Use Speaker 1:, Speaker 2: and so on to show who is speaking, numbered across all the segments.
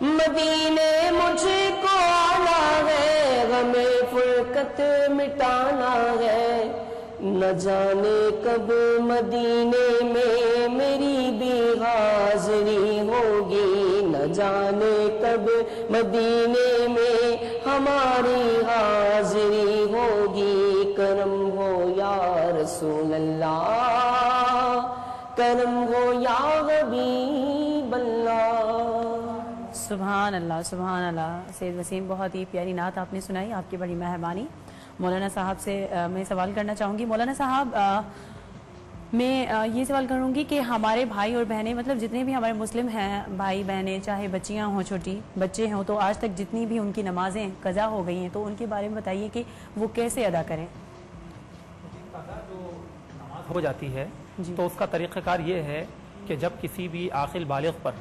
Speaker 1: مدینے مجھ کو آنا ہے، غم فرقت مٹانا ہے، نہ جانے کب مدینے میں میری بھی حاضری ہوگی، نہ جانے کب مدینے میں ہماری حاضری ہوگی، کرم ہو یا رسول اللہ، کرم ہو یا حبیب اللہ۔
Speaker 2: سبحان اللہ سبحان اللہ۔ سید وسیم، بہت ہی پیاری نعت آپ نے سنائی، آپ کی بڑی مہربانی۔ مولانا صاحب سے میں سوال کرنا چاہوں گی۔ مولانا صاحب، میں یہ سوال کروں گی کہ ہمارے بھائی اور بہنیں، مطلب جتنے بھی ہمارے مسلم ہیں بھائی بہنیں، چاہے بچیاں ہوں چھوٹی، بچے ہوں، تو آج تک جتنی بھی ان کی نمازیں قضا ہو گئی ہیں، تو ان کے بارے میں بتائیے کہ وہ کیسے ادا کریں؟
Speaker 3: قضا جو نماز ہو جاتی ہے تو اس کا طریقہ کار یہ ہے کہ جب کسی بھی عاقل بالغ پر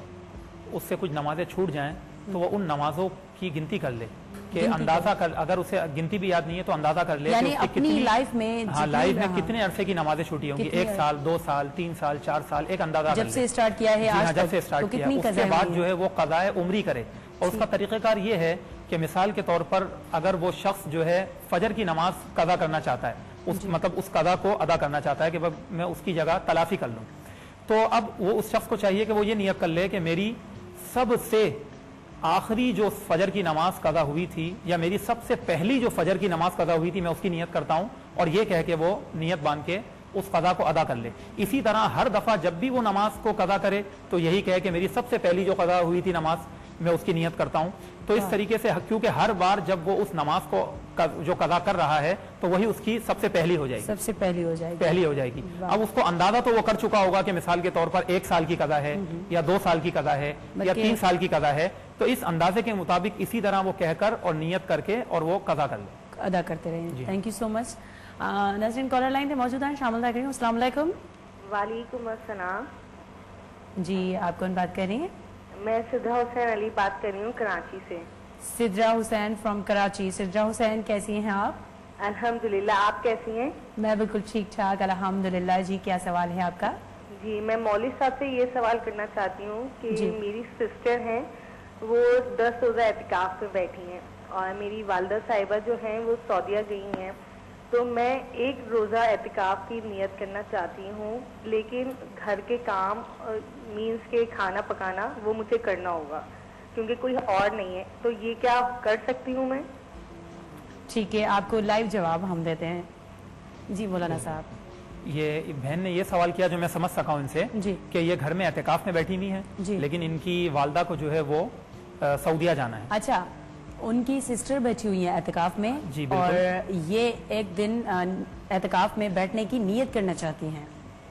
Speaker 3: اس سے کچھ نمازیں چھوٹ جائیں تو وہ ان نمازوں کی گنتی کر لے، کہ اندازہ کر، اگر اسے گنتی بھی یاد نہیں ہے تو اندازہ کر لے،
Speaker 2: یعنی اپنی لائف میں،
Speaker 3: ہاں لائف میں کتنے عرصے کی نمازیں چھوٹی ہوں گی، 1 سال 2 سال 3 سال 4 سال، ایک اندازہ کر لے
Speaker 2: جب سے اسٹارٹ کیا ہے آج
Speaker 3: جب
Speaker 2: تک،
Speaker 3: سے اسٹارٹ
Speaker 2: تو
Speaker 3: کیا
Speaker 2: کتنی
Speaker 3: اس کے بعد جو ہے وہ قضائے عمری کرے۔ اور اس کا طریقہ کار یہ ہے کہ مثال کے طور پر اگر وہ شخص جو ہے فجر کی نماز قضا کرنا چاہتا ہے، مطلب اس قضا کو ادا کرنا چاہتا ہے کہ میں اس کی جگہ تلافی کر لوں، تو اب وہ اس شخص کو چاہیے کہ وہ یہ نیت کر لے کہ میری سب سے آخری جو فجر کی نماز قضا ہوئی تھی، یا میری سب سے پہلی جو فجر کی نماز قضا ہوئی تھی، میں اس کی نیت کرتا ہوں، اور یہ کہہ کے وہ نیت باندھ کے اس قضا کو ادا کر لے۔ اسی طرح ہر دفعہ جب بھی وہ نماز کو قضا کرے تو یہی کہے کہ میری سب سے پہلی جو قضا ہوئی تھی نماز، میں اس کی نیت کرتا ہوں۔ تو اس طریقے سے، کیونکہ ہر بار جب وہ اس نماز کو جو قضا کر رہا ہے تو وہی اس کی سب سے پہلی ہو جائے گی،
Speaker 2: سب سے پہلی ہو جائے گی۔
Speaker 3: اب اس کو اندازہ تو وہ کر چکا ہوگا کہ مثال کے طور پر 1 سال کی قضا ہے، یا 2 سال کی قضا ہے، یا 3 سال کی قضا ہے، تو اس اندازے کے مطابق اسی طرح وہ کہہ کر اور نیت کر کے اور وہ قضا کر لے،
Speaker 2: ادا کرتے رہیں۔ تھینک یو سو مچ۔ ناظرین، کالر لائن پہ موجود ہیں، شامل رہ کر السلام علیکم۔
Speaker 4: وعلیکم السلام۔
Speaker 2: جی، آپ کون بات کر رہی ہیں؟
Speaker 4: میں سدھا حسین علی بات کر رہی ہوں کراچی سے۔
Speaker 2: سدرا حسین فرام کراچی۔ سدرا حسین، کیسی ہیں آپ؟
Speaker 4: الحمدللہ، آپ کیسی ہیں؟
Speaker 2: میں بالکل ٹھیک ٹھاک الحمدللہ۔ جی، کیا سوال ہے آپ کا؟
Speaker 4: جی، میں مولوی صاحب سے یہ سوال کرنا چاہتی ہوں کہ میری سسٹر ہیں، وہ 10 روزہ اعتکاف میں بیٹھی ہیں، اور میری والدہ صاحبہ جو ہیں وہ سعودیہ گئی ہیں، تو میں 1 روزہ اعتکاف کی نیت کرنا چاہتی ہوں، لیکن گھر کے کام مینس کے کھانا پکانا وہ مجھے کرنا ہوگا کیونکہ کوئی اور نہیں ہے، تو یہ کیا کر سکتی ہوں میں؟
Speaker 2: ٹھیک ہے، آپ کو لائیو جواب ہم دیتے ہیں۔ جی مولانا صاحب۔
Speaker 3: یہ بہن نے یہ سوال کیا جو میں سمجھ سکا ہوں ان سے، کہ یہ گھر میں اعتکاف میں بیٹھی ہوئی ہیں، لیکن ان کی والدہ کو جو ہے وہ سعودیہ جانا ہے۔
Speaker 2: اچھا، ان کی سسٹر بیٹھی ہوئی ہیں اعتکاف میں، اور یہ 1 دن اعتکاف میں بیٹھنے کی نیت کرنا چاہتی ہیں۔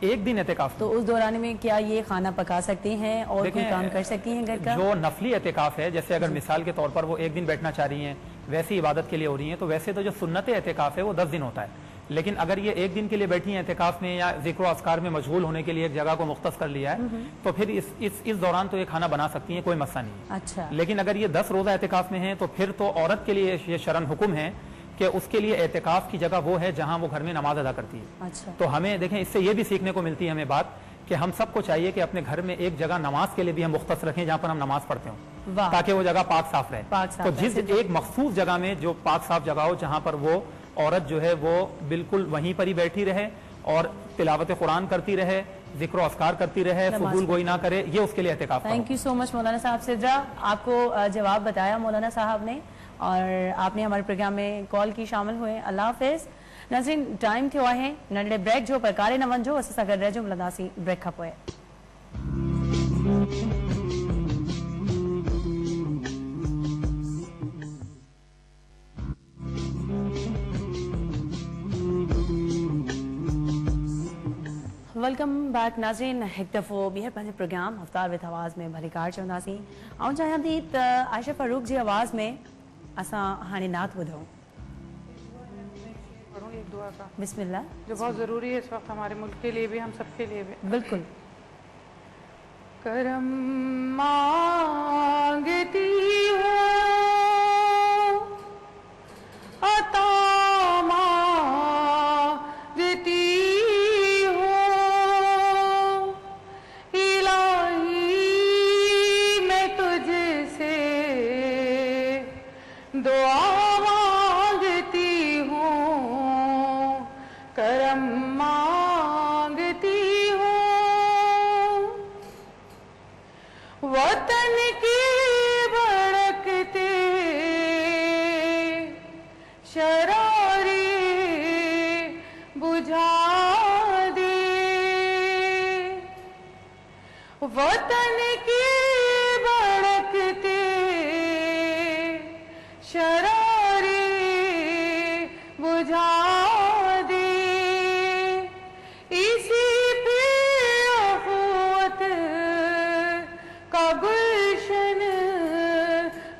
Speaker 3: 1 دن اعتکاف،
Speaker 2: تو اس دوران میں کیا یہ کھانا پکا سکتی ہیں اور کوئی کام کر سکتی ہیں گھر کا؟
Speaker 3: جو نفلی اعتکاف ہے، جیسے اگر مثال کے طور پر وہ 1 دن بیٹھنا چاہ رہی ہیں، ویسی عبادت کے لیے ہو رہی ہیں، تو ویسے تو جو سنت اعتکاف ہے وہ 10 دن ہوتا ہے، لیکن اگر یہ 1 دن کے لیے بیٹھی ہیں اعتکاف میں، یا ذکر و اذکار میں مشغول ہونے کے لیے ایک جگہ کو مختص کر لیا ہے، تو پھر اس دوران تو یہ کھانا بنا سکتی ہیں، کوئی مسئلہ نہیں ہے۔
Speaker 2: اچھا،
Speaker 3: لیکن اگر یہ 10 روزہ اعتکاف میں ہیں تو پھر تو عورت کے لیے یہ شرعن حکم ہے کہ اس کے لیے اعتکاف کی جگہ وہ ہے جہاں وہ گھر میں نماز ادا کرتی ہے۔
Speaker 2: اچھا،
Speaker 3: تو ہمیں دیکھیں، اس سے یہ بھی سیکھنے کو ملتی ہے ہمیں بات کہ ہم سب کو چاہیے کہ اپنے گھر میں ایک جگہ نماز کے لیے بھی ہم مختص رکھیں جہاں پر ہم نماز پڑھتے ہوں، تاکہ وہ جگہ پاک صاف رہے۔ تو جس ایک مخصوص جگہ میں جو پاک صاف جگہ ہو، جہاں پر وہ عورت جو ہے وہ بالکل وہیں پر ہی بیٹھی رہے اور تلاوت قرآن کرتی رہے، ذکر و اذکار کرتی رہے، فضول گوئی نہ کرے، یہ اس کے لیے اعتکاف ہے۔
Speaker 2: تھینک یو سو مچ مولانا صاحب۔ سدرا، آپ کو جواب بتایا مولانا صاحب نے، اور آپ نے ہمارے پروگرام میں کال کی شامل ہوئے۔ اللہ حافظ۔ ناظرین، ٹائم تھے ہوئے ہیں ننڈے بریک جو پرکارے نمن جو اسا سگر رہ جو ملداسی بریک کھپ ہوئے۔ ویلکم بیک ناظرین، ایک دفعہ بہر پہلے پروگرام ہفتار وتھ آواز میں بھلی کار چونداسی آؤں چاہیے تھی عائشہ فاروق جی آواز میں اساں ہانے نعت بدھوں۔
Speaker 5: ایک دعا کا
Speaker 2: بسم اللہ،
Speaker 5: جو بہت ضروری ہے اس وقت ہمارے ملک کے لیے بھی، ہم سب کے لیے بھی۔
Speaker 2: بالکل۔
Speaker 5: کرم مانگتی ہوں، عطا مانگتی ہوں، الہی میں تجھ سے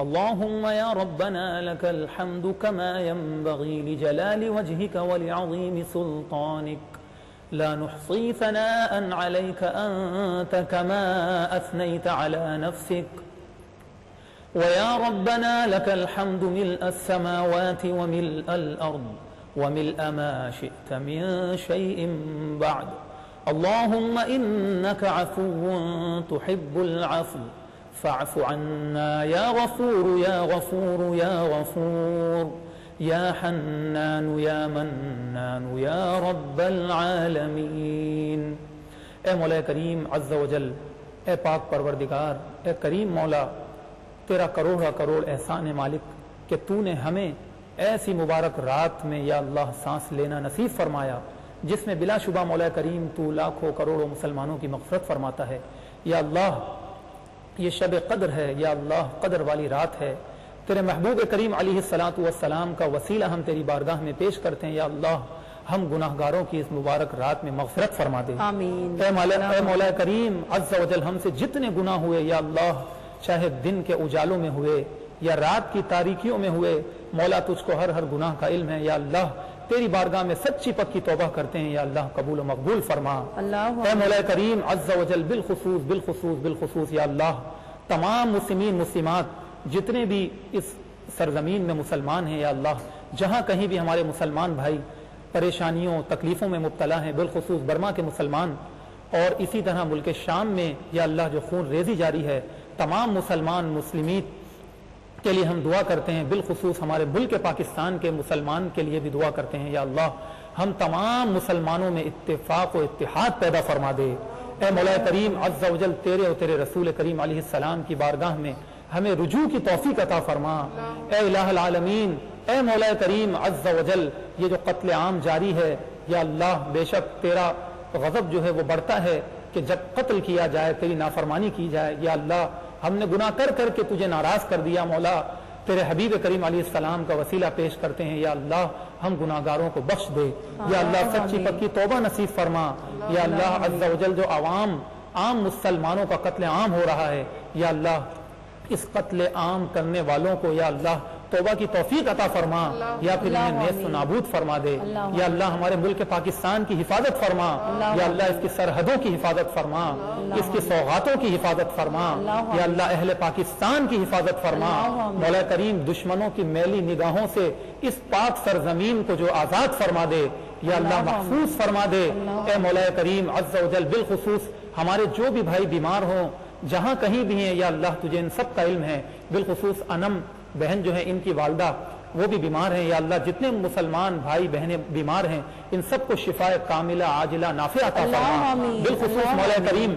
Speaker 3: اللهم يا ربنا لك الحمد كما ينبغي لجلال وجهك ولعظيم سلطانك، لا نحصي ثناء عليك أنت كما أثنيت على نفسك. ويا ربنا لك الحمد ملء السماوات وملء الأرض وملء ما شئت من شيء بعد. اللهم إنك عفو تحب العفو فاعف عنا يا غفور يا غفور يا غفور يا حنان يا منان يا رب العالمين. اے مولا کریم عز و جل، اے پاک پروردگار، اے کریم مولا، تیرا کروڑا کروڑ احسان مالک کہ تو نے ہمیں ایسی مبارک رات میں یا اللہ سانس لینا نصیب فرمایا جس میں بلا شبہ مولا کریم تو لاکھوں کروڑوں مسلمانوں کی مغفرت فرماتا ہے۔ یا اللہ یہ شب قدر ہے، یا اللہ قدر والی رات ہے، تیرے محبوب کریم علیہ الصلوۃ والسلام کا وسیلہ ہم تیری بارگاہ میں پیش کرتے ہیں یا اللہ ہم گناہگاروں کی اس مبارک رات میں مغفرت فرما دے
Speaker 2: آمین
Speaker 3: اے مولا کریم عز و جل ہم سے جتنے گناہ ہوئے یا اللہ چاہے دن کے اجالوں میں ہوئے یا رات کی تاریکیوں میں ہوئے مولا تجھ کو ہر گناہ کا علم ہے یا اللہ تیری بارگاہ میں سچی پکی توبہ کرتے ہیں یا اللہ قبول و مقبول فرما اے مولا کریم عز و جل بالخصوص یا اللہ تمام مسلمین مسلمات جتنے بھی اس سرزمین میں مسلمان ہیں یا اللہ جہاں کہیں بھی ہمارے مسلمان بھائی پریشانیوں تکلیفوں میں مبتلا ہیں بالخصوص برما کے مسلمان اور اسی طرح ملک شام میں یا اللہ جو خون ریزی جاری ہے تمام مسلمان مسلمین کے لیے ہم دعا کرتے ہیں بالخصوص ہمارے ملک پاکستان کے مسلمان کے لیے بھی دعا کرتے ہیں یا اللہ ہم تمام مسلمانوں میں اتفاق و اتحاد پیدا فرما دے اے مولا کریم عز و جل تیرے اور تیرے رسول کریم علیہ السلام کی بارگاہ میں ہمیں رجوع کی توفیق عطا فرما اے الہ العالمین اے مولا کریم عز و جل یہ جو قتل عام جاری ہے یا اللہ بے شک تیرا غضب جو ہے وہ بڑھتا ہے کہ جب قتل کیا جائے تیری نافرمانی کی جائے یا اللہ ہم نے گناہ کر کر کے تجھے ناراض کر دیا مولا تیرے حبیب کریم علیہ السلام کا وسیلہ پیش کرتے ہیں یا اللہ ہم گناہگاروں کو بخش دے یا اللہ سچی پکی توبہ نصیب فرما یا اللہ عز و جل جو عام مسلمانوں کا قتل عام ہو رہا ہے یا اللہ اس قتل عام کرنے والوں کو یا اللہ توبہ کی توفیق عطا فرما یا پھر انہیں نیست و نابود فرما دے یا اللہ ہمارے ملک پاکستان کی حفاظت فرما یا اللہ اس کی سرحدوں کی حفاظت فرما اس کی سوغاتوں کی حفاظت فرما یا اللہ اہل پاکستان کی حفاظت فرما مولا کریم دشمنوں کی میلی نگاہوں سے اس پاک سرزمین کو جو آزاد فرما دے یا اللہ محفوظ فرما دے اے مولا کریم عز و جل بالخصوص ہمارے جو بھی بھائی بیمار ہوں جہاں کہیں بھی ہیں یا اللہ تجھے ان سب کا علم ہے بالخصوص انم بہن جو ہے ان کی والدہ وہ بھی بیمار ہیں یا اللہ جتنے مسلمان بھائی بہنیں بیمار ہیں ان سب کو شفاء کاملہ عاجلہ نافع عطا فرما بالخصوص مولا کریم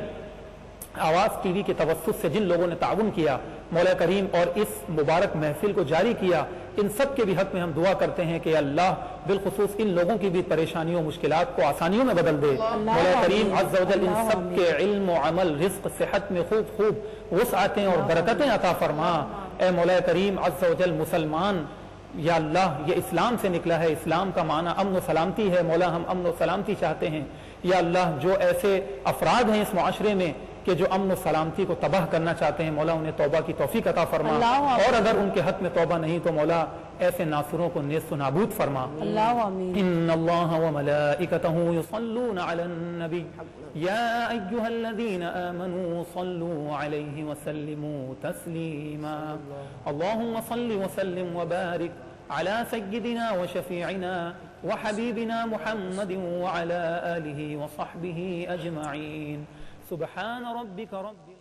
Speaker 3: آواز ٹی وی کے توسط سے جن لوگوں نے تعاون کیا مولا کریم اور اس مبارک محفل کو جاری کیا ان سب کے بھی حق میں ہم دعا کرتے ہیں کہ اللہ بالخصوص ان لوگوں کی بھی پریشانیوں مشکلات کو آسانیوں میں بدل دے مولا کریم عز و جل ان سب کے علم و عمل رزق صحت میں خوب وسعتیں اور برکتیں عطا فرما اے مولا کریم عز و جل مسلمان یا اللہ یہ اسلام سے نکلا ہے اسلام کا معنی امن و سلامتی ہے مولا ہم امن و سلامتی چاہتے ہیں یا اللہ جو ایسے افراد ہیں اس معاشرے میں کہ جو امن و سلامتی کو تباہ کرنا چاہتے ہیں مولا انہیں توبہ کی توفیق عطا فرما اور اگر ان کے حق میں توبہ نہیں تو مولا ایسے ناصروں کو نیست و نابود فرما ان اللہ و ملائکتہ یصلون علی النبی یا ایہا الذین آمنوا صلوا علیہ وسلموا تسلیما اللہم صل وسلم وبارک على سيدنا وشفيعنا وحبيبنا محمد وعلى آله وصحبه أجمعين سبحان ربك رب